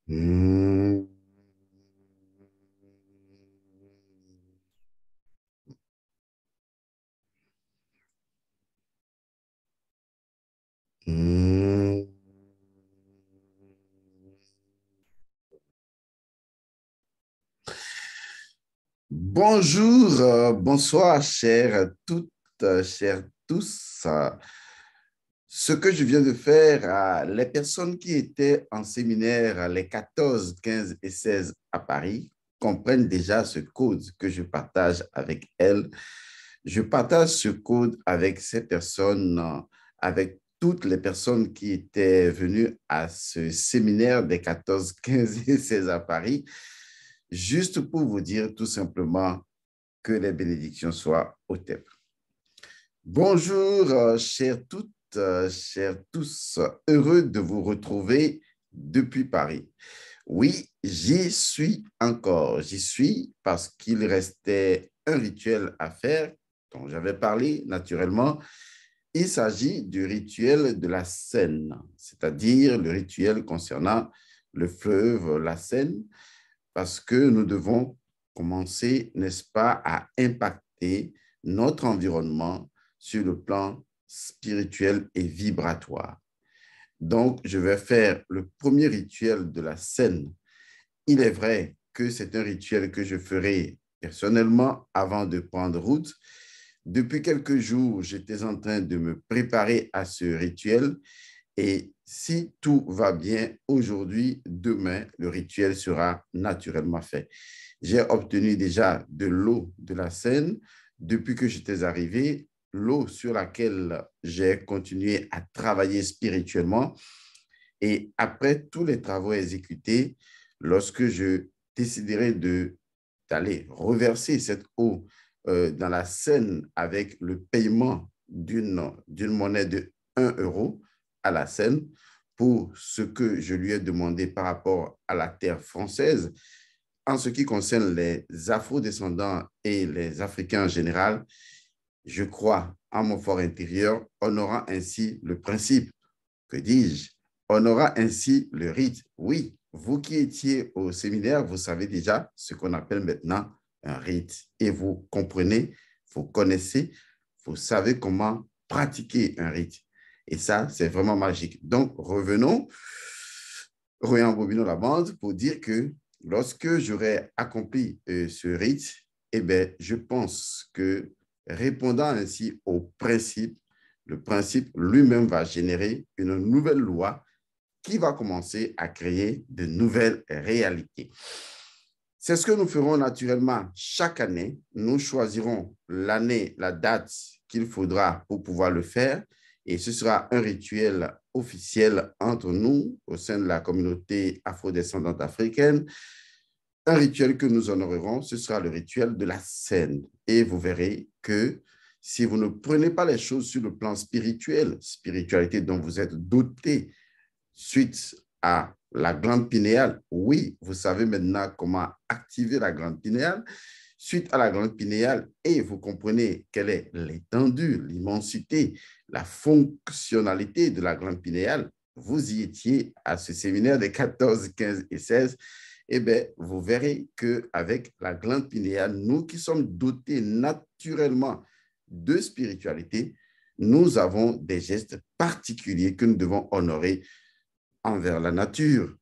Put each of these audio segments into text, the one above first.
Hmm. Hmm. Bonjour, bonsoir, chères toutes, chers tous. Ce que je viens de faire, les personnes qui étaient en séminaire les 14, 15 et 16 à Paris comprennent déjà ce code que je partage avec elles. Je partage ce code avec ces personnes, avec toutes les personnes qui étaient venues à ce séminaire des 14, 15 et 16 à Paris, juste pour vous dire tout simplement que les bénédictions soient au thème. Bonjour, chers toutes, chers tous, heureux de vous retrouver depuis Paris. Oui, j'y suis encore. J'y suis parce qu'il restait un rituel à faire dont j'avais parlé naturellement. Il s'agit du rituel de la Seine, c'est-à-dire le rituel concernant le fleuve, la Seine, parce que nous devons commencer, n'est-ce pas, à impacter notre environnement sur le plan spirituel et vibratoire. Donc, je vais faire le premier rituel de la scène. Il est vrai que c'est un rituel que je ferai personnellement avant de prendre route. Depuis quelques jours, j'étais en train de me préparer à ce rituel et si tout va bien, aujourd'hui, demain, le rituel sera naturellement fait. J'ai obtenu déjà de l'eau de la Seine depuis que j'étais arrivé, l'eau sur laquelle j'ai continué à travailler spirituellement. Et après tous les travaux exécutés, lorsque je déciderai d'aller reverser cette eau dans la Seine avec le paiement d'une monnaie de 1 € à la Seine pour ce que je lui ai demandé par rapport à la terre française, en ce qui concerne les Afro-descendants et les Africains en général, je crois en mon fort intérieur, on aura ainsi le principe, que dis-je, on aura ainsi le rite. Oui, vous qui étiez au séminaire, vous savez déjà ce qu'on appelle maintenant un rite. Et vous comprenez, vous connaissez, vous savez comment pratiquer un rite. Et ça, c'est vraiment magique. Donc, rembobinons la bande pour dire que lorsque j'aurai accompli ce rite, eh bien, je pense que répondant ainsi au principe, le principe lui-même va générer une nouvelle loi qui va commencer à créer de nouvelles réalités. C'est ce que nous ferons naturellement chaque année. Nous choisirons l'année, la date qu'il faudra pour pouvoir le faire. Et ce sera un rituel officiel entre nous au sein de la communauté afrodescendante africaine. Un rituel que nous honorerons, ce sera le rituel de la scène. Et vous verrez que si vous ne prenez pas les choses sur le plan spirituel, spiritualité dont vous êtes doté suite à la glande pinéale, oui, vous savez maintenant comment activer la glande pinéale. Suite à la glande pinéale, et vous comprenez quelle est l'étendue, l'immensité, la fonctionnalité de la glande pinéale, vous y étiez à ce séminaire des 14, 15 et 16, eh bien, vous verrez qu'avec la glande pinéale, nous qui sommes dotés naturellement de spiritualité, nous avons des gestes particuliers que nous devons honorer envers la nature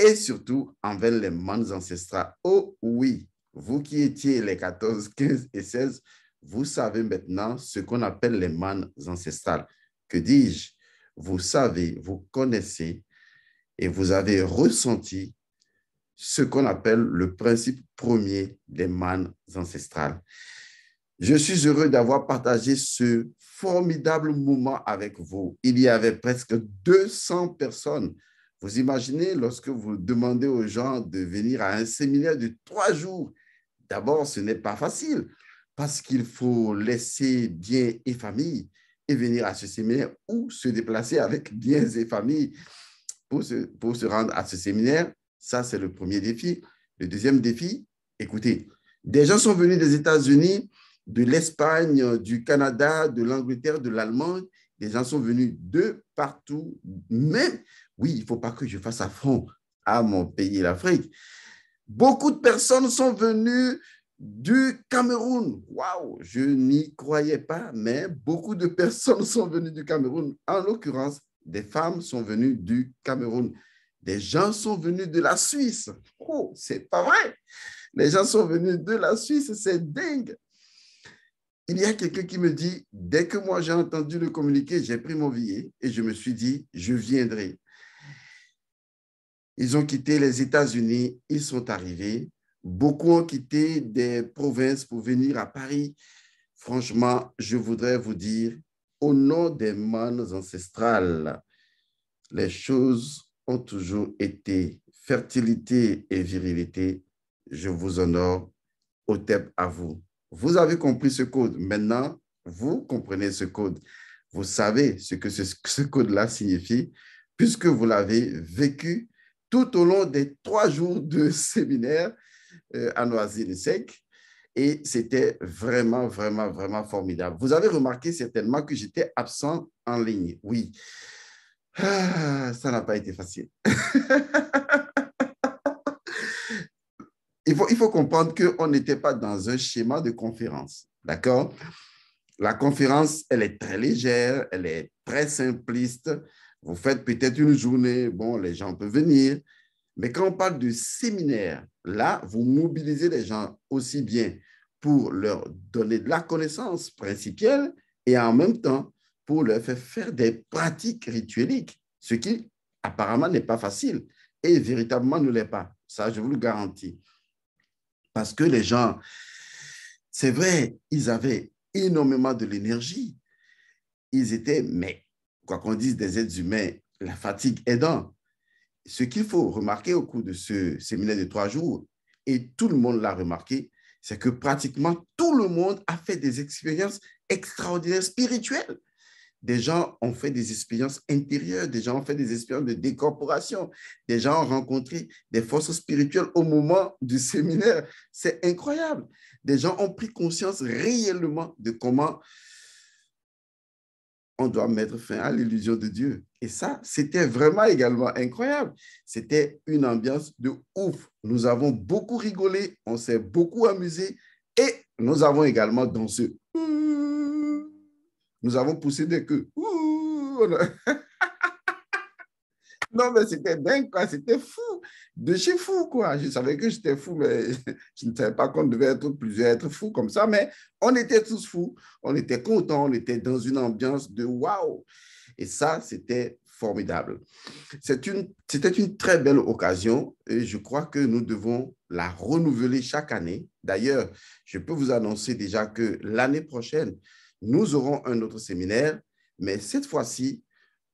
et surtout envers les mannes ancestrales. Oh oui, vous qui étiez les 14, 15 et 16, vous savez maintenant ce qu'on appelle les mannes ancestrales. Que dis-je? Vous savez, vous connaissez et vous avez ressenti ce qu'on appelle le principe premier des mannes ancestrales. Je suis heureux d'avoir partagé ce formidable moment avec vous. Il y avait presque 200 personnes. Vous imaginez lorsque vous demandez aux gens de venir à un séminaire de 3 jours. D'abord, ce n'est pas facile parce qu'il faut laisser biens et famille et venir à ce séminaire ou se déplacer avec biens et famille pour se rendre à ce séminaire. Ça, c'est le premier défi. Le deuxième défi, écoutez, des gens sont venus des États-Unis, de l'Espagne, du Canada, de l'Angleterre, de l'Allemagne. Des gens sont venus de partout. Même, oui, il ne faut pas que je fasse affront à mon pays, l'Afrique. Beaucoup de personnes sont venues du Cameroun. Waouh, je n'y croyais pas, mais beaucoup de personnes sont venues du Cameroun. En l'occurrence, des femmes sont venues du Cameroun. Des gens sont venus de la Suisse. Oh, c'est pas vrai. Les gens sont venus de la Suisse, c'est dingue. Il y a quelqu'un qui me dit, dès que moi j'ai entendu le communiqué, j'ai pris mon billet et je me suis dit, je viendrai. Ils ont quitté les États-Unis, ils sont arrivés. Beaucoup ont quitté des provinces pour venir à Paris. Franchement, je voudrais vous dire, au nom des manes ancestrales, les choses ont toujours été fertilité et virilité. Je vous honore, Otep à vous. Vous avez compris ce code. Maintenant, vous comprenez ce code. Vous savez ce que ce code-là signifie, puisque vous l'avez vécu tout au long des 3 jours de séminaire à Noisy-le-Sec. Et c'était vraiment, vraiment, vraiment formidable. Vous avez remarqué certainement que j'étais absent en ligne. Oui, ça n'a pas été facile. Il faut comprendre qu'on n'était pas dans un schéma de conférence. D'accord? La conférence, elle est très légère, elle est très simpliste. Vous faites peut-être une journée, bon, les gens peuvent venir. Mais quand on parle de séminaire, là, vous mobilisez les gens aussi bien pour leur donner de la connaissance principielle et en même temps pour leur faire des pratiques ritueliques, ce qui apparemment n'est pas facile et véritablement ne l'est pas. Ça, je vous le garantis. Parce que les gens, c'est vrai, ils avaient énormément de l'énergie. Ils étaient, mais quoi qu'on dise des êtres humains, la fatigue aidant. Ce qu'il faut remarquer au cours de ce séminaire de 3 jours, et tout le monde l'a remarqué, c'est que pratiquement tout le monde a fait des expériences extraordinaires spirituelles. Des gens ont fait des expériences intérieures, des gens ont fait des expériences de décorporation, des gens ont rencontré des forces spirituelles au moment du séminaire. C'est incroyable. Des gens ont pris conscience réellement de comment on doit mettre fin à l'illusion de Dieu. Et ça, c'était vraiment également incroyable. C'était une ambiance de ouf. Nous avons beaucoup rigolé, on s'est beaucoup amusé et nous avons également dansé. Nous avons poussé des queues. Non, mais c'était dingue, quoi. C'était fou. De chez fou, quoi. Je savais que j'étais fou, mais je ne savais pas qu'on devait être plusieurs être fous comme ça. Mais on était tous fous. On était contents. On était dans une ambiance de waouh. Et ça, c'était formidable. C'était une très belle occasion et je crois que nous devons la renouveler chaque année. D'ailleurs, je peux vous annoncer déjà que l'année prochaine, nous aurons un autre séminaire, mais cette fois-ci,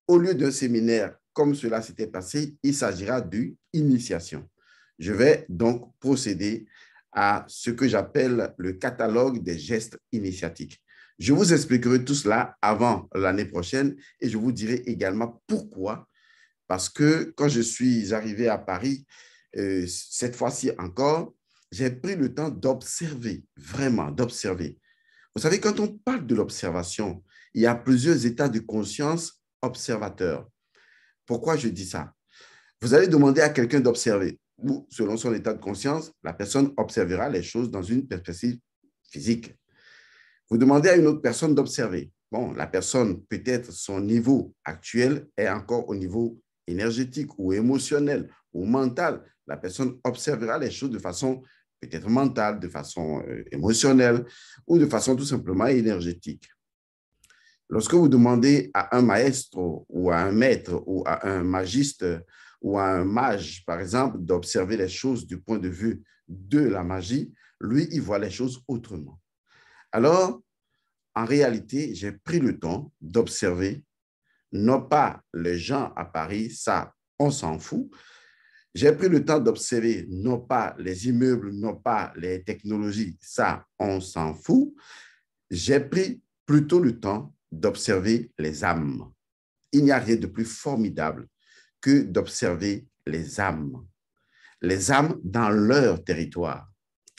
au lieu d'un séminaire comme cela s'était passé, il s'agira d'une initiation. Je vais donc procéder à ce que j'appelle le catalogue des gestes initiatiques. Je vous expliquerai tout cela avant l'année prochaine et je vous dirai également pourquoi. Parce que quand je suis arrivé à Paris, cette fois-ci encore, j'ai pris le temps d'observer, vraiment d'observer. Vous savez, quand on parle de l'observation, il y a plusieurs états de conscience observateurs. Pourquoi je dis ça? Vous allez demander à quelqu'un d'observer, ou selon son état de conscience, la personne observera les choses dans une perspective physique. Vous demandez à une autre personne d'observer. Bon, la personne, peut-être son niveau actuel est encore au niveau énergétique ou émotionnel ou mental. La personne observera les choses de façon peut-être mentale, de façon émotionnelle ou de façon tout simplement énergétique. Lorsque vous demandez à un maestro ou à un maître ou à un magiste ou à un mage, par exemple, d'observer les choses du point de vue de la magie, lui, il voit les choses autrement. Alors, en réalité, j'ai pris le temps d'observer, non pas les gens à Paris, ça, on s'en fout. J'ai pris le temps d'observer, non pas les immeubles, non pas les technologies, ça, on s'en fout. J'ai pris plutôt le temps d'observer les âmes. Il n'y a rien de plus formidable que d'observer les âmes. Les âmes dans leur territoire.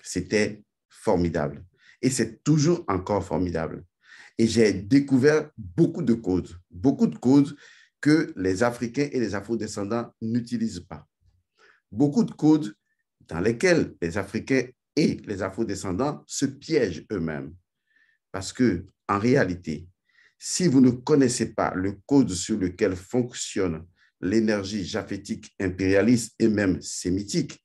C'était formidable. Et c'est toujours encore formidable. Et j'ai découvert beaucoup de codes que les Africains et les Afro-descendants n'utilisent pas. beaucoup de codes dans lesquels les Africains et les Afro-descendants se piègent eux-mêmes. Parce que, en réalité, si vous ne connaissez pas le code sur lequel fonctionne l'énergie japhétique, impérialiste et même sémitique,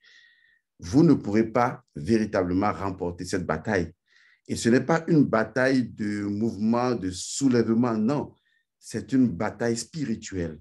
vous ne pourrez pas véritablement remporter cette bataille. Et ce n'est pas une bataille de mouvement, de soulèvement, non. C'est une bataille spirituelle.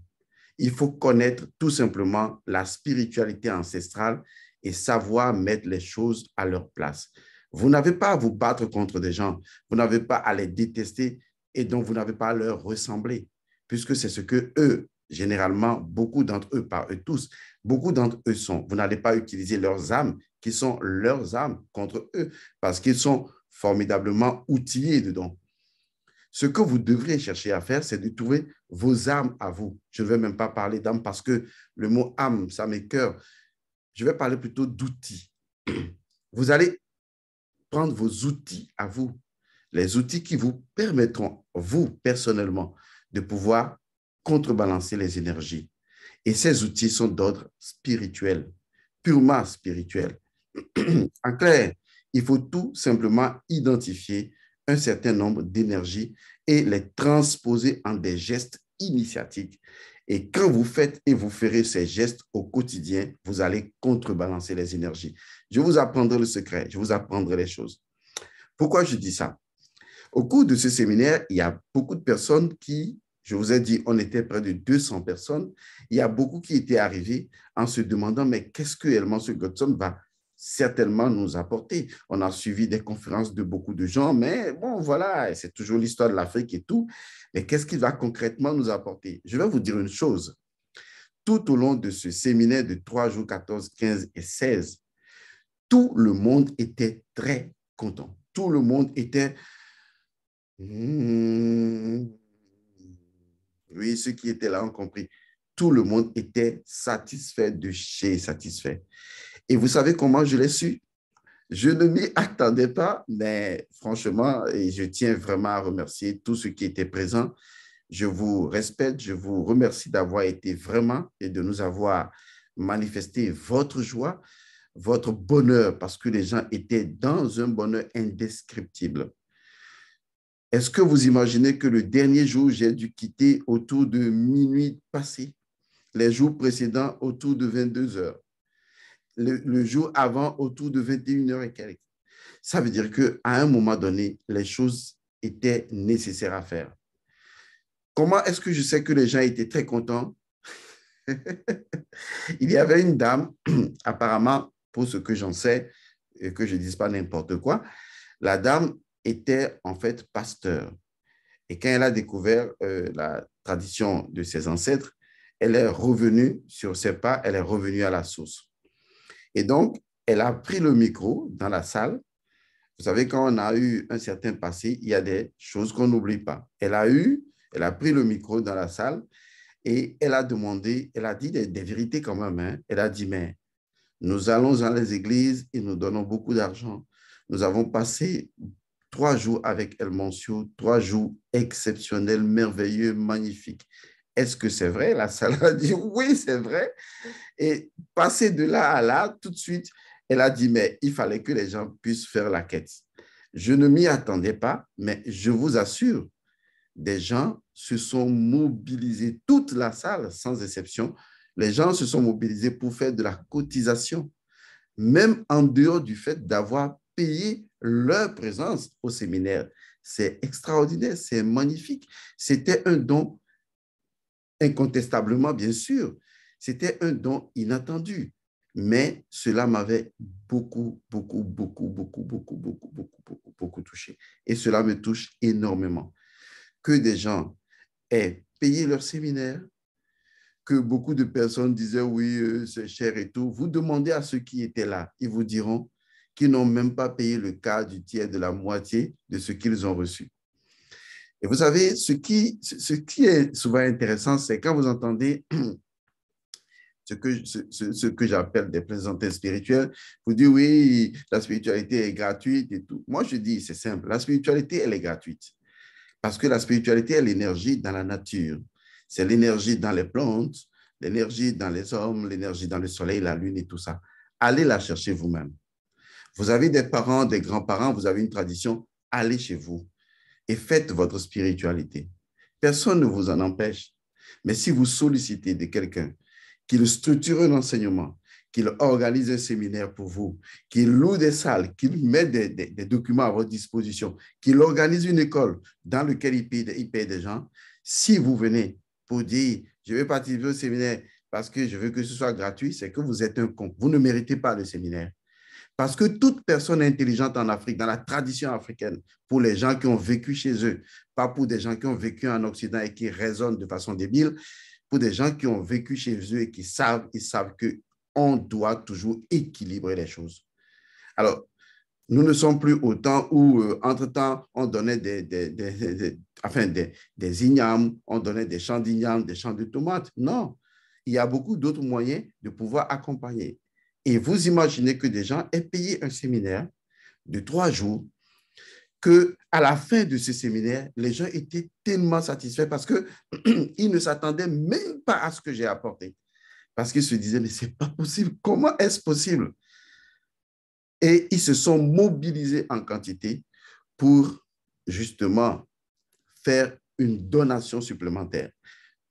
Il faut connaître tout simplement la spiritualité ancestrale et savoir mettre les choses à leur place. Vous n'avez pas à vous battre contre des gens, vous n'avez pas à les détester et donc vous n'avez pas à leur ressembler, puisque c'est ce que eux, généralement, beaucoup d'entre eux, pas eux tous, beaucoup d'entre eux sont. Vous n'allez pas utiliser leurs âmes, qui sont leurs âmes, contre eux, parce qu'ils sont formidablement outillés dedans. Ce que vous devrez chercher à faire, c'est de trouver vos âmes à vous. Je ne vais même pas parler d'âme parce que le mot âme, ça m'écoeure. Je vais parler plutôt d'outils. Vous allez prendre vos outils à vous, les outils qui vous permettront, vous personnellement, de pouvoir contrebalancer les énergies. Et ces outils sont d'ordre spirituel, purement spirituel. En clair, il faut tout simplement identifier un certain nombre d'énergies et les transposer en des gestes initiatiques. Et quand vous faites et vous ferez ces gestes au quotidien, vous allez contrebalancer les énergies. Je vous apprendrai le secret, je vous apprendrai les choses. Pourquoi je dis ça? Au cours de ce séminaire, il y a beaucoup de personnes qui, je vous ai dit, on était près de 200 personnes. Il y a beaucoup qui étaient arrivés en se demandant, mais qu'est-ce que Elmansour Godson va certainement nous apporter? On a suivi des conférences de beaucoup de gens, mais bon, voilà, c'est toujours l'histoire de l'Afrique et tout. Mais qu'est-ce qu'il va concrètement nous apporter? Je vais vous dire une chose. Tout au long de ce séminaire de 3 jours, 14, 15 et 16, tout le monde était très content. Tout le monde était oui, ceux qui étaient là ont compris. Tout le monde était satisfait de chez satisfait. Et vous savez comment je l'ai su? Je ne m'y attendais pas, mais franchement, et je tiens vraiment à remercier tous ceux qui étaient présents. Je vous respecte, je vous remercie d'avoir été vraiment et de nous avoir manifesté votre joie, votre bonheur, parce que les gens étaient dans un bonheur indescriptible. Est-ce que vous imaginez que le dernier jour, j'ai dû quitter autour de minuit passé, les jours précédents autour de 22 heures, le jour avant autour de 21 heures et quelques. Ça veut dire qu'à un moment donné, les choses étaient nécessaires à faire. Comment est-ce que je sais que les gens étaient très contents? Il y avait une dame, apparemment, pour ce que j'en sais, et que je ne dise pas n'importe quoi, la dame était en fait pasteur. Et quand elle a découvert la tradition de ses ancêtres, elle est revenue sur ses pas, elle est revenue à la source. Et donc, elle a pris le micro dans la salle. Vous savez, quand on a eu un certain passé, il y a des choses qu'on n'oublie pas. Elle a pris le micro dans la salle et elle a demandé, elle a dit des vérités quand même. Hein. Elle a dit, mais nous allons dans les églises et nous donnons beaucoup d'argent. Nous avons passé 3 jours avec El Mansour, 3 jours exceptionnels, merveilleux, magnifiques. Est-ce que c'est vrai? La salle a dit oui, c'est vrai. Et passer de là à là, tout de suite, elle a dit, mais il fallait que les gens puissent faire la quête. Je ne m'y attendais pas, mais je vous assure, des gens se sont mobilisés, toute la salle, sans exception, les gens se sont mobilisés pour faire de la cotisation, même en dehors du fait d'avoir payé leur présence au séminaire. C'est extraordinaire, c'est magnifique. C'était un don incontestablement, bien sûr. C'était un don inattendu. Mais cela m'avait beaucoup, beaucoup, beaucoup, beaucoup, beaucoup, beaucoup, beaucoup, beaucoup, beaucoup touché. Et cela me touche énormément. Que des gens aient payé leur séminaire, que beaucoup de personnes disaient oui, c'est cher et tout. Vous demandez à ceux qui étaient là, ils vous diront qu'ils n'ont même pas payé le quart, du tiers, de la moitié de ce qu'ils ont reçu. Et vous savez, ce qui est souvent intéressant, c'est quand vous entendez ce que j'appelle des plaisantins spirituels, vous dites oui, la spiritualité est gratuite et tout. Moi, je dis, c'est simple, la spiritualité, elle est gratuite. Parce que la spiritualité est l'énergie dans la nature. C'est l'énergie dans les plantes, l'énergie dans les hommes, l'énergie dans le soleil, la lune et tout ça. Allez la chercher vous-même. Vous avez des parents, des grands-parents, vous avez une tradition, allez chez vous et faites votre spiritualité. Personne ne vous en empêche. Mais si vous sollicitez de quelqu'un qu'il structure un enseignement, qu'il organise un séminaire pour vous, qu'il loue des salles, qu'il met des documents à votre disposition, qu'il organise une école dans laquelle il paye des gens, si vous venez pour dire, je vais participer au séminaire parce que je veux que ce soit gratuit, c'est que vous êtes un con. Vous ne méritez pas le séminaire. Parce que toute personne intelligente en Afrique, dans la tradition africaine, pour les gens qui ont vécu chez eux, pas pour des gens qui ont vécu en Occident et qui raisonnent de façon débile, pour des gens qui ont vécu chez eux et qui savent, ils savent qu'on doit toujours équilibrer les choses. Alors, nous ne sommes plus au temps où, entre-temps, on donnait des ignames, on donnait des champs d'ignames, des champs de tomates. Non, il y a beaucoup d'autres moyens de pouvoir accompagner. Et vous imaginez que des gens aient payé un séminaire de 3 jours, qu'à la fin de ce séminaire, les gens étaient tellement satisfaits parce qu'ils ne s'attendaient même pas à ce que j'ai apporté. Parce qu'ils se disaient, mais ce n'est pas possible. Comment est-ce possible? Et ils se sont mobilisés en quantité pour justement faire une donation supplémentaire.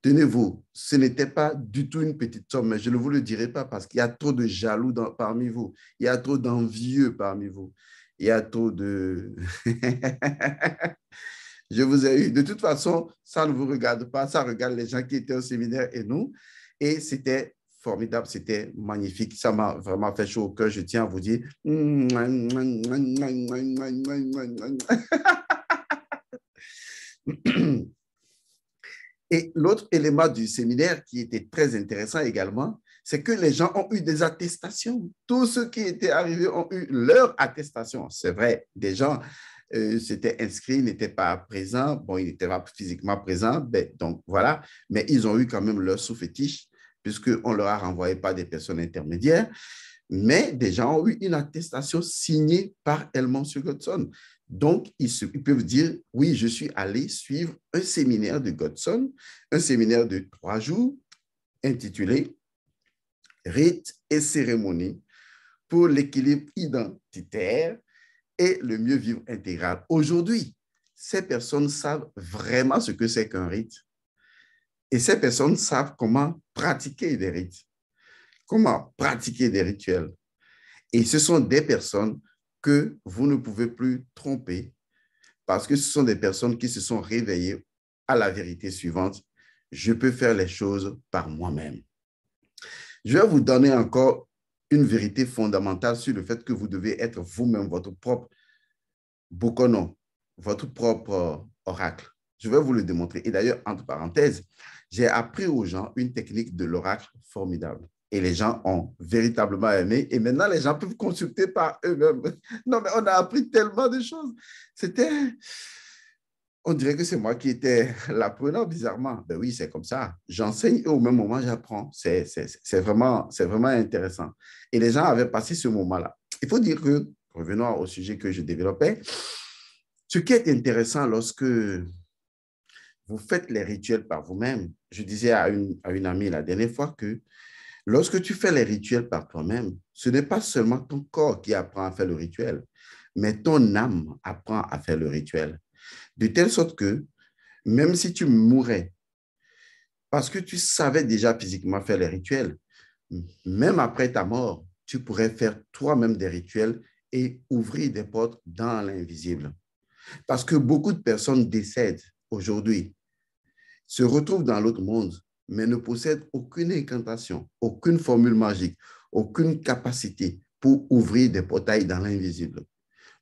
Tenez-vous, ce n'était pas du tout une petite somme, mais je ne vous le dirai pas parce qu'il y a trop de jaloux parmi vous. Il y a trop d'envieux parmi vous. Il y a trop de... Je vous ai eu. De toute façon, ça ne vous regarde pas. Ça regarde les gens qui étaient au séminaire et nous. Et c'était formidable, c'était magnifique. Ça m'a vraiment fait chaud au cœur. Je tiens à vous dire... Et l'autre élément du séminaire qui était très intéressant également, c'est que les gens ont eu des attestations. Tous ceux qui étaient arrivés ont eu leur attestation. C'est vrai, des gens s'étaient inscrits, n'étaient pas présents. Bon, ils n'étaient pas physiquement présents, donc voilà. Mais ils ont eu quand même leur sous-fétiche, puisqu'on leur a renvoyé par des personnes intermédiaires. Mais des gens ont eu une attestation signée par Elmon Godson. Donc, ils peuvent dire, oui, je suis allé suivre un séminaire de Godson, un séminaire de 3 jours intitulé Rites et cérémonies pour l'équilibre identitaire et le mieux vivre intégral. Aujourd'hui, ces personnes savent vraiment ce que c'est qu'un rite. Et ces personnes savent comment pratiquer des rites, comment pratiquer des rituels. Et ce sont des personnes que vous ne pouvez plus tromper parce que ce sont des personnes qui se sont réveillées à la vérité suivante. Je peux faire les choses par moi-même. Je vais vous donner encore une vérité fondamentale sur le fait que vous devez être vous-même votre propre Bokono, votre propre oracle. Je vais vous le démontrer. Et d'ailleurs, entre parenthèses, j'ai appris aux gens une technique de l'oracle formidable. Et les gens ont véritablement aimé. Et maintenant, les gens peuvent consulter par eux-mêmes. Non, mais on a appris tellement de choses. On dirait que c'est moi qui étais l'apprenant, bizarrement. Ben oui, c'est comme ça. J'enseigne et au même moment, j'apprends. C'est vraiment intéressant. Et les gens avaient passé ce moment-là. Il faut dire que, revenons au sujet que je développais, ce qui est intéressant lorsque vous faites les rituels par vous-même, je disais à une amie la dernière fois que lorsque tu fais les rituels par toi-même, ce n'est pas seulement ton corps qui apprend à faire le rituel, mais ton âme apprend à faire le rituel. De telle sorte que même si tu mourais, parce que tu savais déjà physiquement faire les rituels, même après ta mort, tu pourrais faire toi-même des rituels et ouvrir des portes dans l'invisible. Parce que beaucoup de personnes décèdent aujourd'hui, se retrouvent dans l'autre monde, mais ne possèdent aucune incantation, aucune formule magique, aucune capacité pour ouvrir des portails dans l'invisible.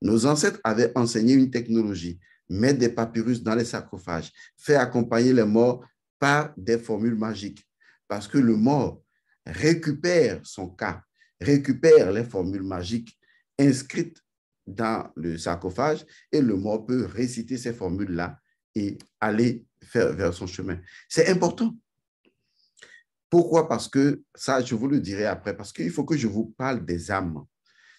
Nos ancêtres avaient enseigné une technologie, mettre des papyrus dans les sarcophages, faire accompagner les morts par des formules magiques, parce que le mort récupère son cas, récupère les formules magiques inscrites dans le sarcophage et le mort peut réciter ces formules-là et aller vers son chemin. C'est important. Pourquoi? Parce que, ça, je vous le dirai après, parce qu'il faut que je vous parle des âmes.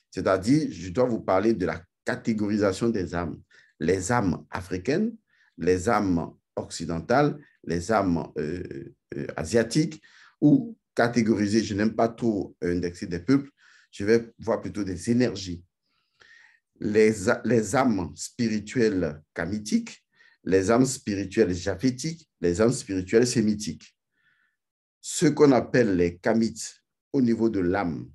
C'est-à-dire, je dois vous parler de la catégorisation des âmes. Les âmes africaines, les âmes occidentales, les âmes asiatiques, ou catégoriser, je n'aime pas trop indexer des peuples, je vais voir plutôt des énergies. Les âmes spirituelles kamitiques, les âmes spirituelles japhétiques, les âmes spirituelles sémitiques. Ce qu'on appelle les kamites au niveau de l'âme,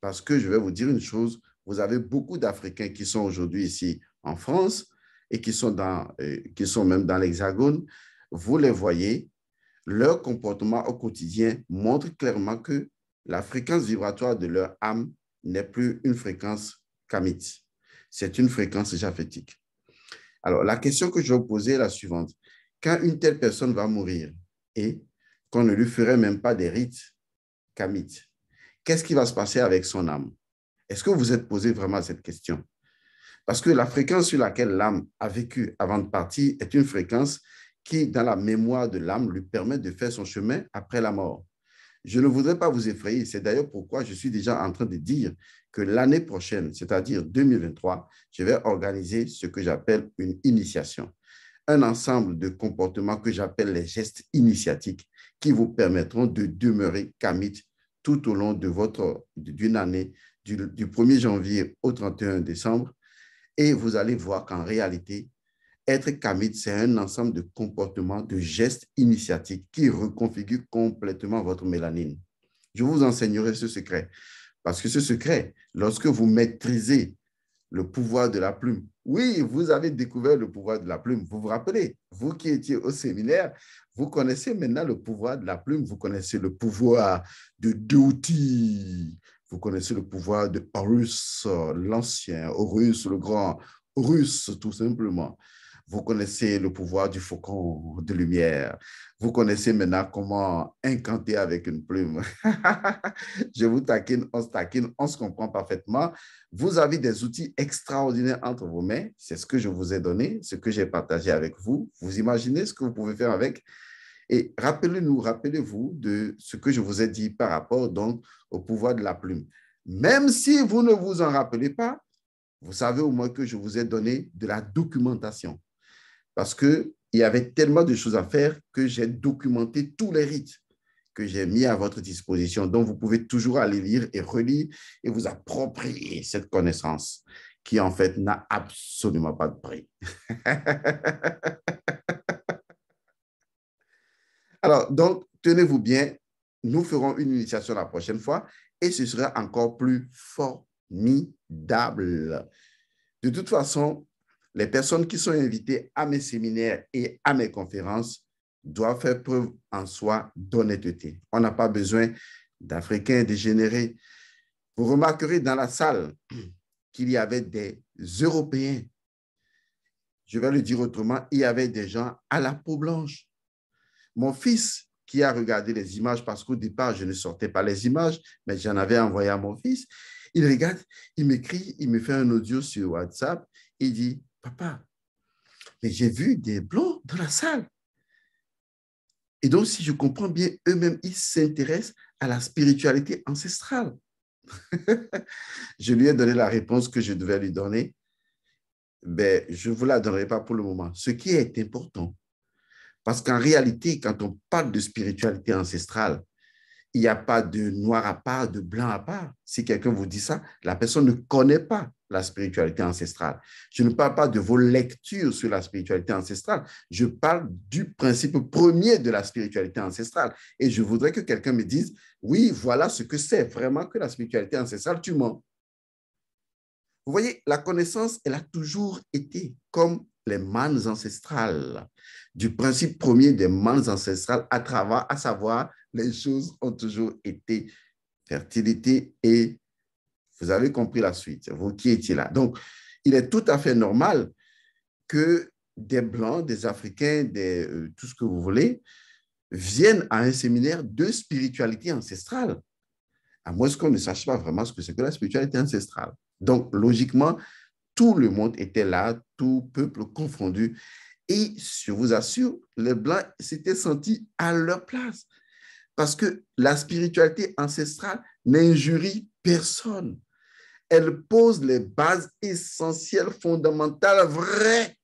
parce que je vais vous dire une chose, vous avez beaucoup d'Africains qui sont aujourd'hui ici en France et qui sont même dans l'Hexagone. Vous les voyez, leur comportement au quotidien montre clairement que la fréquence vibratoire de leur âme n'est plus une fréquence kamite. C'est une fréquence japhétique. Alors, la question que je vais vous poser est la suivante. Quand une telle personne va mourir et qu'on ne lui ferait même pas des rites kamites, qu'est-ce qui va se passer avec son âme? Est-ce que vous vous êtes posé vraiment cette question? Parce que la fréquence sur laquelle l'âme a vécu avant de partir est une fréquence qui, dans la mémoire de l'âme, lui permet de faire son chemin après la mort. Je ne voudrais pas vous effrayer. C'est d'ailleurs pourquoi je suis déjà en train de dire que l'année prochaine, c'est-à-dire 2023, je vais organiser ce que j'appelle une initiation. Un ensemble de comportements que j'appelle les gestes initiatiques qui vous permettront de demeurer kamite tout au long d'une année, du 1er janvier au 31 décembre. Et vous allez voir qu'en réalité, être kamite, c'est un ensemble de comportements, de gestes initiatiques qui reconfigurent complètement votre mélanine. Je vous enseignerai ce secret. Parce que ce secret, lorsque vous maîtrisez le pouvoir de la plume, oui, vous avez découvert le pouvoir de la plume. Vous vous rappelez, vous qui étiez au séminaire, vous connaissez maintenant le pouvoir de la plume. Vous connaissez le pouvoir de Douti. Vous connaissez le pouvoir de Horus, l'ancien, Horus le grand, Horus tout simplement. Vous connaissez le pouvoir du faucon de lumière. Vous connaissez maintenant comment incanter avec une plume. Je vous taquine, on se comprend parfaitement. Vous avez des outils extraordinaires entre vos mains. C'est ce que je vous ai donné, ce que j'ai partagé avec vous. Vous imaginez ce que vous pouvez faire avec. Et rappelez-vous de ce que je vous ai dit par rapport donc au pouvoir de la plume. Même si vous ne vous en rappelez pas, vous savez au moins que je vous ai donné de la documentation. Parce qu'il y avait tellement de choses à faire que j'ai documenté tous les rites que j'ai mis à votre disposition. Donc, vous pouvez toujours aller lire et relire et vous approprier cette connaissance qui, en fait, n'a absolument pas de prix. Alors, donc, tenez-vous bien, nous ferons une initiation la prochaine fois et ce sera encore plus formidable. De toute façon, les personnes qui sont invitées à mes séminaires et à mes conférences doivent faire preuve en soi d'honnêteté. On n'a pas besoin d'Africains dégénérés. Vous remarquerez dans la salle qu'il y avait des Européens. Je vais le dire autrement, il y avait des gens à la peau blanche. Mon fils, qui a regardé les images, parce qu'au départ, je ne sortais pas les images, mais j'en avais envoyé à mon fils, il regarde, il m'écrit, il me fait un audio sur WhatsApp, il dit, papa, mais j'ai vu des blancs dans la salle. Et donc, si je comprends bien, eux-mêmes, ils s'intéressent à la spiritualité ancestrale. Je lui ai donné la réponse que je devais lui donner. Ben, je ne vous la donnerai pas pour le moment. Ce qui est important, parce qu'en réalité, quand on parle de spiritualité ancestrale, il n'y a pas de noir à part, de blanc à part. Si quelqu'un vous dit ça, la personne ne connaît pas la spiritualité ancestrale. Je ne parle pas de vos lectures sur la spiritualité ancestrale. Je parle du principe premier de la spiritualité ancestrale. Et je voudrais que quelqu'un me dise, oui, voilà ce que c'est vraiment que la spiritualité ancestrale, tu mens. Vous voyez, la connaissance, elle a toujours été comme les mannes ancestrales, du principe premier des mannes ancestrales à savoir, les choses ont toujours été fertilité et vous avez compris la suite, vous qui étiez là. Donc, il est tout à fait normal que des Blancs, des Africains, tout ce que vous voulez, viennent à un séminaire de spiritualité ancestrale, à moins qu'on ne sache pas vraiment ce que c'est que la spiritualité ancestrale. Donc, logiquement, tout le monde était là, tout peuple confondu. Et je vous assure, les Blancs s'étaient sentis à leur place. Parce que la spiritualité ancestrale n'injurie personne. Elle pose les bases essentielles, fondamentales, vraies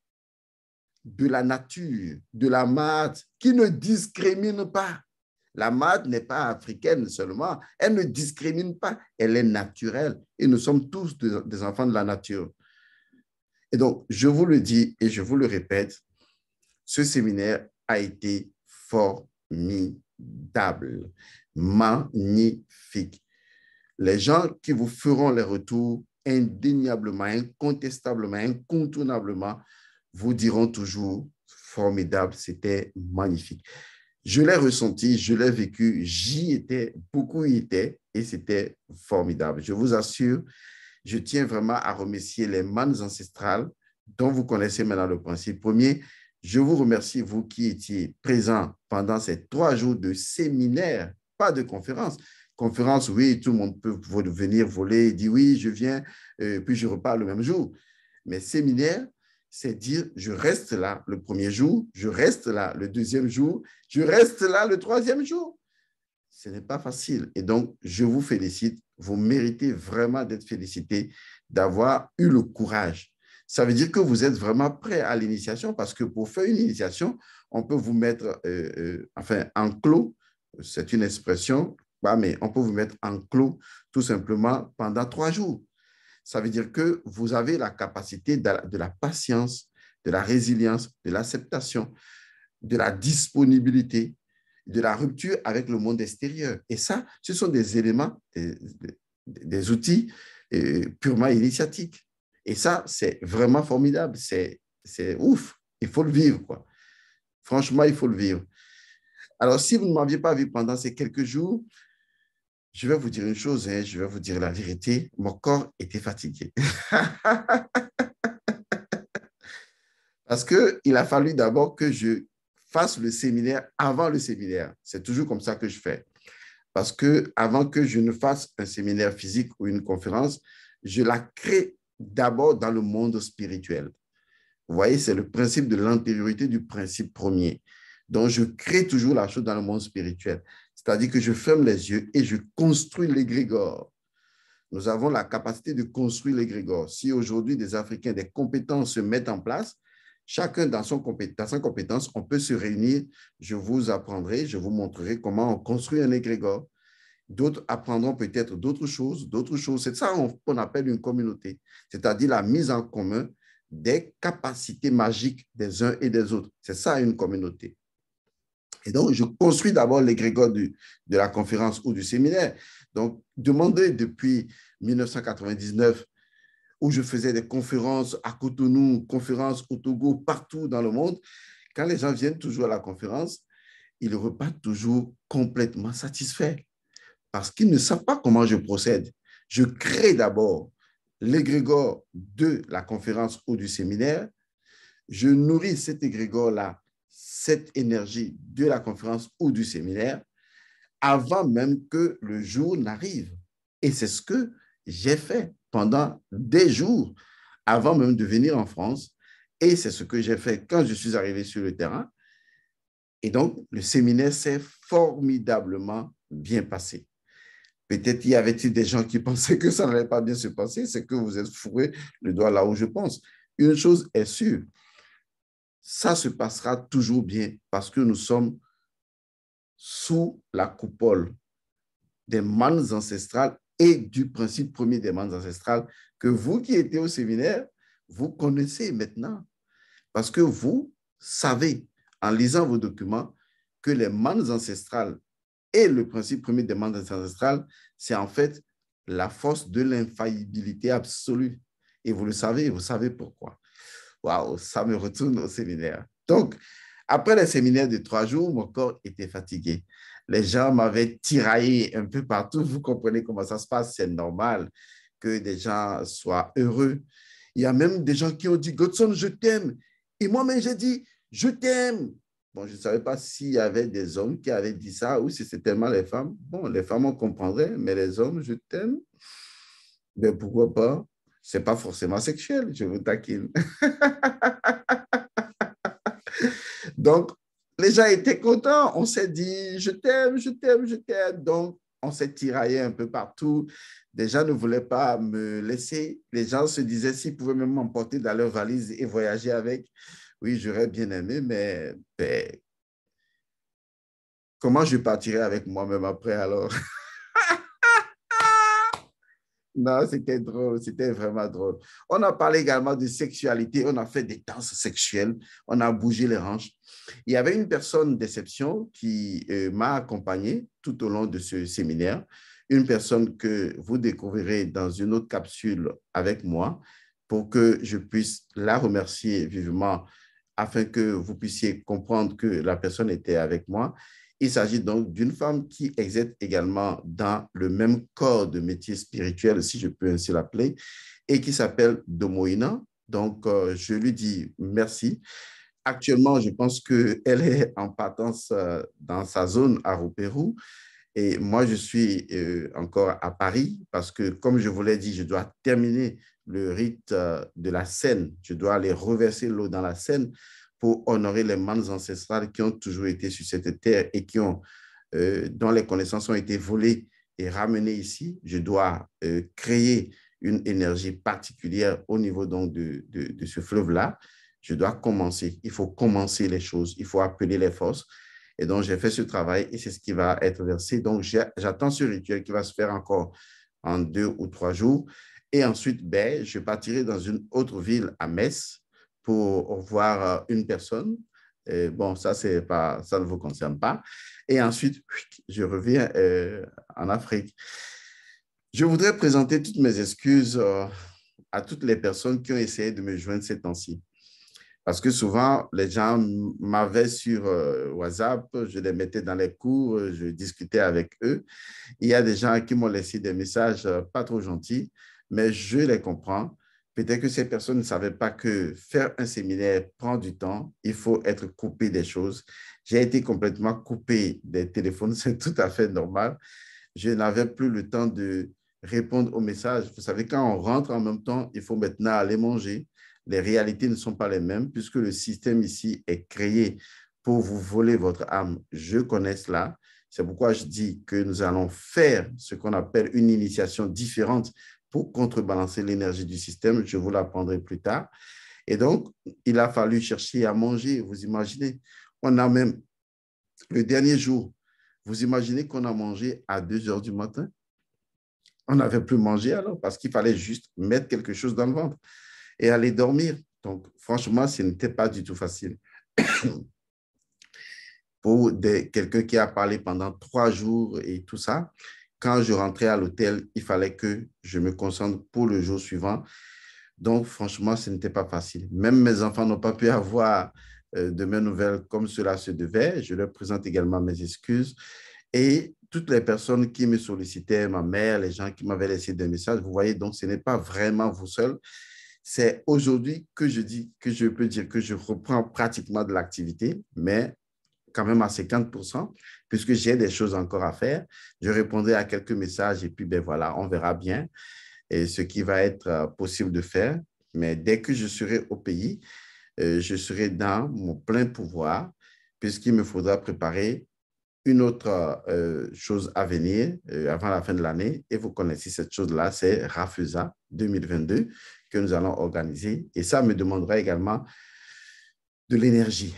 de la nature, de la maths, qui ne discrimine pas. La mode n'est pas africaine seulement. Elle ne discrimine pas. Elle est naturelle. Et nous sommes tous des enfants de la nature. Et donc, je vous le dis et je vous le répète, ce séminaire a été formidable, magnifique. Les gens qui vous feront les retours indéniablement, incontestablement, incontournablement, vous diront toujours formidable, c'était magnifique. Je l'ai ressenti, je l'ai vécu, j'y étais, beaucoup y étaient et c'était formidable. Je vous assure, je tiens vraiment à remercier les mannes ancestrales dont vous connaissez maintenant le principe. Premier, je vous remercie, vous qui étiez présents pendant ces 3 jours de séminaire, pas de conférence. Conférence, oui, tout le monde peut venir voler, dire oui, je viens, puis je repars le même jour. Mais séminaire, c'est dire je reste là le premier jour, je reste là le deuxième jour, je reste là le troisième jour. Ce n'est pas facile. Et donc, je vous félicite. Vous méritez vraiment d'être félicité, d'avoir eu le courage. Ça veut dire que vous êtes vraiment prêt à l'initiation parce que pour faire une initiation, on peut vous mettre en clos. C'est une expression, mais on peut vous mettre en clos tout simplement pendant 3 jours. Ça veut dire que vous avez la capacité de la patience, de la résilience, de l'acceptation, de la disponibilité, de la rupture avec le monde extérieur. Et ça, ce sont des éléments, des outils purement initiatiques. Et ça, c'est vraiment formidable. C'est ouf. Il faut le vivre, quoi. Franchement, il faut le vivre. Alors, si vous ne m'aviez pas vu pendant ces quelques jours, je vais vous dire une chose, hein, je vais vous dire la vérité. Mon corps était fatigué. Parce qu'il a fallu d'abord que je fasse le séminaire avant le séminaire. C'est toujours comme ça que je fais. Parce que avant que je ne fasse un séminaire physique ou une conférence, je la crée d'abord dans le monde spirituel. Vous voyez, c'est le principe de l'antériorité du principe premier. Donc, je crée toujours la chose dans le monde spirituel. C'est-à-dire que je ferme les yeux et je construis l'égrégore. Nous avons la capacité de construire l'égrégore. Si aujourd'hui des Africains, des compétences se mettent en place, chacun dans sa compétence, on peut se réunir. Je vous apprendrai, je vous montrerai comment on construit un égrégore. D'autres apprendront peut-être d'autres choses, d'autres choses. C'est ça qu'on appelle une communauté, c'est-à-dire la mise en commun des capacités magiques des uns et des autres. C'est ça une communauté. Et donc, je construis d'abord l'égrégore de la conférence ou du séminaire. Donc, demandez depuis 1999 où je faisais des conférences à Cotonou, conférences au Togo, partout dans le monde. Quand les gens viennent toujours à la conférence, ils repartent toujours complètement satisfaits parce qu'ils ne savent pas comment je procède. Je crée d'abord l'égrégore de la conférence ou du séminaire. Je nourris cet égrégore-là, cette énergie de la conférence ou du séminaire avant même que le jour n'arrive. Et c'est ce que j'ai fait pendant des jours avant même de venir en France. Et c'est ce que j'ai fait quand je suis arrivé sur le terrain. Et donc, le séminaire s'est formidablement bien passé. Peut-être y avait-il des gens qui pensaient que ça n'allait pas bien se passer. C'est que vous êtes fourré le doigt là où je pense. Une chose est sûre, ça se passera toujours bien parce que nous sommes sous la coupole des mannes ancestrales et du principe premier des mannes ancestrales que vous qui étiez au séminaire, vous connaissez maintenant. Parce que vous savez, en lisant vos documents, que les mannes ancestrales et le principe premier des mannes ancestrales, c'est en fait la force de l'infaillibilité absolue. Et vous le savez, vous savez pourquoi. Waouh, ça me retourne au séminaire. Donc, après les séminaires de 3 jours, mon corps était fatigué. Les gens m'avaient tiraillé un peu partout. Vous comprenez comment ça se passe. C'est normal que des gens soient heureux. Il y a même des gens qui ont dit, Godson, je t'aime. Et moi-même, j'ai dit, je t'aime. Bon, je ne savais pas s'il y avait des hommes qui avaient dit ça ou si c'était tellement les femmes. Bon, les femmes, on comprendrait, mais les hommes, je t'aime. Mais pourquoi pas? Ce n'est pas forcément sexuel, je vous taquine. Donc, les gens étaient contents. On s'est dit, je t'aime, je t'aime, je t'aime. Donc, on s'est tiraillé un peu partout. Les gens ne voulaient pas me laisser. Les gens se disaient s'ils pouvaient même m'emporter dans leur valise et voyager avec. Oui, j'aurais bien aimé, mais Comment je partirai avec moi-même après alors? Non, c'était drôle, c'était vraiment drôle. On a parlé également de sexualité, on a fait des danses sexuelles, on a bougé les hanches. Il y avait une personne d'exception qui m'a accompagné tout au long de ce séminaire, une personne que vous découvrirez dans une autre capsule avec moi pour que je puisse la remercier vivement afin que vous puissiez comprendre que la personne était avec moi. Il s'agit donc d'une femme qui exerce également dans le même corps de métier spirituel, si je peux ainsi l'appeler, et qui s'appelle Domoïna. Donc, je lui dis merci. Actuellement, je pense qu'elle est en partance dans sa zone à Rouperou. Et moi, je suis encore à Paris parce que, comme je vous l'ai dit, je dois terminer le rite de la Seine. Je dois aller reverser l'eau dans la Seine pour honorer les mannes ancestrales qui ont toujours été sur cette terre et dont les connaissances ont été volées et ramenées ici. Je dois créer une énergie particulière au niveau donc de ce fleuve-là. Je dois commencer. Il faut commencer les choses. Il faut appeler les forces. Et donc, j'ai fait ce travail et c'est ce qui va être versé. Donc, j'attends ce rituel qui va se faire encore en 2 ou 3 jours. Et ensuite, ben, je partirai dans une autre ville à Metz pour voir une personne. Et bon, ça, ça ne vous concerne pas. Et ensuite, je reviens en Afrique. Je voudrais présenter toutes mes excuses à toutes les personnes qui ont essayé de me joindre ces temps-ci. Parce que souvent, les gens m'avaient sur WhatsApp, je les mettais dans les cours, je discutais avec eux. Il y a des gens qui m'ont laissé des messages pas trop gentils, mais je les comprends. Peut-être que ces personnes ne savaient pas que faire un séminaire prend du temps, il faut être coupé des choses. J'ai été complètement coupé des téléphones, c'est tout à fait normal. Je n'avais plus le temps de répondre aux messages. Vous savez, quand on rentre en même temps, il faut maintenant aller manger. Les réalités ne sont pas les mêmes puisque le système ici est créé pour vous voler votre âme. Je connais cela. C'est pourquoi je dis que nous allons faire ce qu'on appelle une initiation différente pour contrebalancer l'énergie du système. Je vous l'apprendrai plus tard. Et donc, il a fallu chercher à manger. Vous imaginez, on a même le dernier jour, vous imaginez qu'on a mangé à 2 heures du matin? On n'avait plus mangé alors parce qu'il fallait juste mettre quelque chose dans le ventre et aller dormir. Donc, franchement, ce n'était pas du tout facile. Pour quelqu'un qui a parlé pendant 3 jours et tout ça, quand je rentrais à l'hôtel, il fallait que je me concentre pour le jour suivant. Donc, franchement, ce n'était pas facile. Même mes enfants n'ont pas pu avoir de mes nouvelles comme cela se devait. Je leur présente également mes excuses. Et toutes les personnes qui me sollicitaient, ma mère, les gens qui m'avaient laissé des messages, vous voyez, donc ce n'est pas vraiment vous seul. C'est aujourd'hui que je dis, que je peux dire que je reprends pratiquement de l'activité, mais quand même à 50%, puisque j'ai des choses encore à faire. Je répondrai à quelques messages et puis, ben voilà, on verra bien et ce qui va être possible de faire. Mais dès que je serai au pays, je serai dans mon plein pouvoir, puisqu'il me faudra préparer une autre chose à venir avant la fin de l'année. Et vous connaissez cette chose-là, c'est Rafusa 2022 que nous allons organiser. Et ça me demandera également de l'énergie.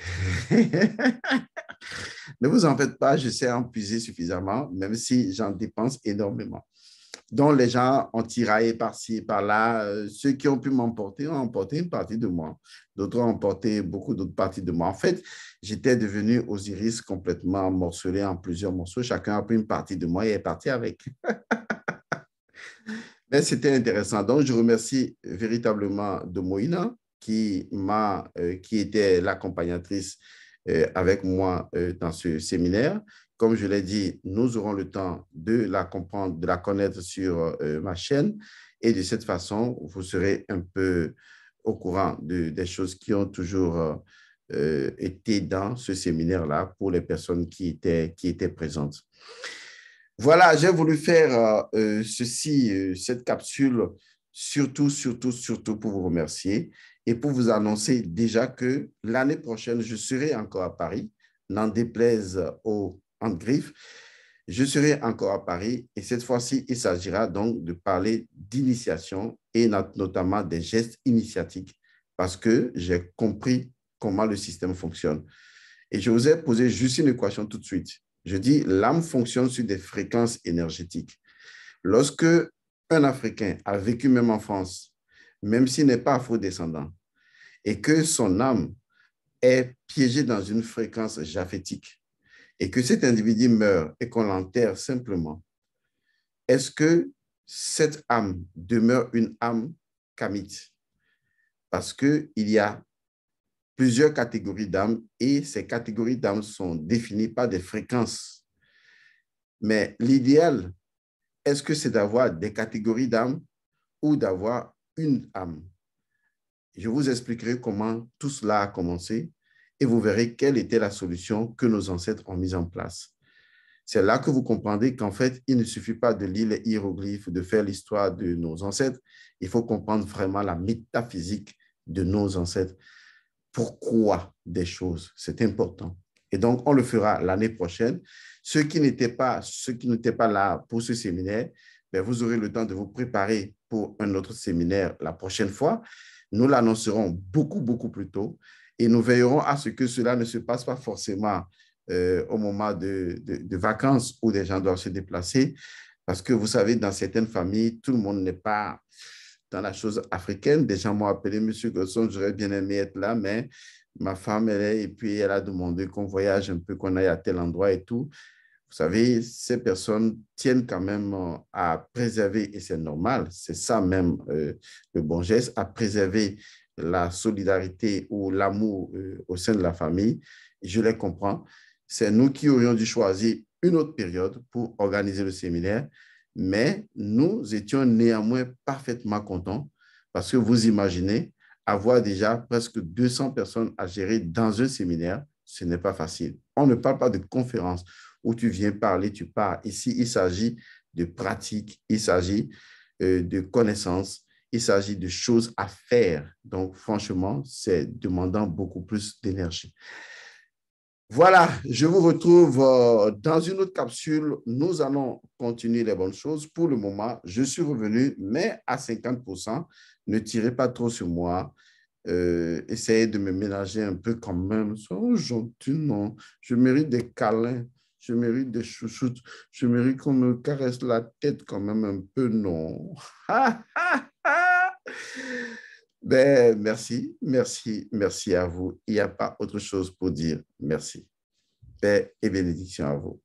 Ne vous en faites pas, je sais en puiser suffisamment, même si j'en dépense énormément. Donc, les gens ont tiraillé par-ci et par-là. Ceux qui ont pu m'emporter ont emporté une partie de moi. D'autres ont emporté beaucoup d'autres parties de moi. En fait, j'étais devenu Osiris complètement morcelé en plusieurs morceaux. Chacun a pris une partie de moi et est parti avec. Mais c'était intéressant. Donc, je remercie véritablement de Moïna qui était l'accompagnatrice avec moi dans ce séminaire. Comme je l'ai dit, nous aurons le temps de la comprendre, de la connaître sur ma chaîne. Et de cette façon, vous serez un peu au courant des choses qui ont toujours été dans ce séminaire-là pour les personnes qui étaient présentes. Voilà, j'ai voulu faire cette capsule, surtout pour vous remercier et pour vous annoncer déjà que l'année prochaine, je serai encore à Paris, n'en déplaise aux griffes, je serai encore à Paris et cette fois-ci, il s'agira donc de parler d'initiation et notamment des gestes initiatiques parce que j'ai compris comment le système fonctionne. Et je vous ai posé juste une équation tout de suite. Je dis, l'âme fonctionne sur des fréquences énergétiques. Lorsque un Africain a vécu même en France, même s'il n'est pas afro-descendant, et que son âme est piégée dans une fréquence japhétique, et que cet individu meurt et qu'on l'enterre simplement, est-ce que cette âme demeure une âme kamite? Parce qu'il y a plusieurs catégories d'âmes et ces catégories d'âmes sont définies par des fréquences. Mais l'idéal, est-ce que c'est d'avoir des catégories d'âmes ou d'avoir une âme? Je vous expliquerai comment tout cela a commencé et vous verrez quelle était la solution que nos ancêtres ont mise en place. C'est là que vous comprendrez qu'en fait, il ne suffit pas de lire les hiéroglyphes, de faire l'histoire de nos ancêtres. Il faut comprendre vraiment la métaphysique de nos ancêtres. Pourquoi des choses? C'est important. Et donc, on le fera l'année prochaine. Ceux qui n'étaient pas là pour ce séminaire, ben, vous aurez le temps de vous préparer pour un autre séminaire la prochaine fois. Nous l'annoncerons beaucoup, beaucoup plus tôt et nous veillerons à ce que cela ne se passe pas forcément au moment de vacances où des gens doivent se déplacer. Parce que vous savez, dans certaines familles, tout le monde n'est pas dans la chose africaine. Des gens m'ont appelé, Monsieur Gosson, j'aurais bien aimé être là, mais ma femme, elle est, et puis elle a demandé qu'on voyage un peu, qu'on aille à tel endroit et tout. Vous savez, ces personnes tiennent quand même à préserver, et c'est normal, c'est ça même le bon geste, à préserver la solidarité ou l'amour au sein de la famille. Je les comprends. C'est nous qui aurions dû choisir une autre période pour organiser le séminaire, mais nous étions néanmoins parfaitement contents parce que vous imaginez avoir déjà presque 200 personnes à gérer dans un séminaire, ce n'est pas facile. On ne parle pas de conférence où tu viens parler, tu pars. Ici, il s'agit de pratique, il s'agit de connaissances, il s'agit de choses à faire. Donc, franchement, c'est demandant beaucoup plus d'énergie. Voilà, je vous retrouve dans une autre capsule. Nous allons continuer les bonnes choses. Pour le moment, je suis revenu, mais à 50%. Ne tirez pas trop sur moi. Essayez de me ménager un peu quand même. Sois gentil, non. Je mérite des câlins. Je mérite des chouchoutes. Je mérite qu'on me caresse la tête quand même un peu, non. Ben, merci, merci, merci à vous. Il n'y a pas autre chose pour dire. Merci. Paix et bénédiction à vous.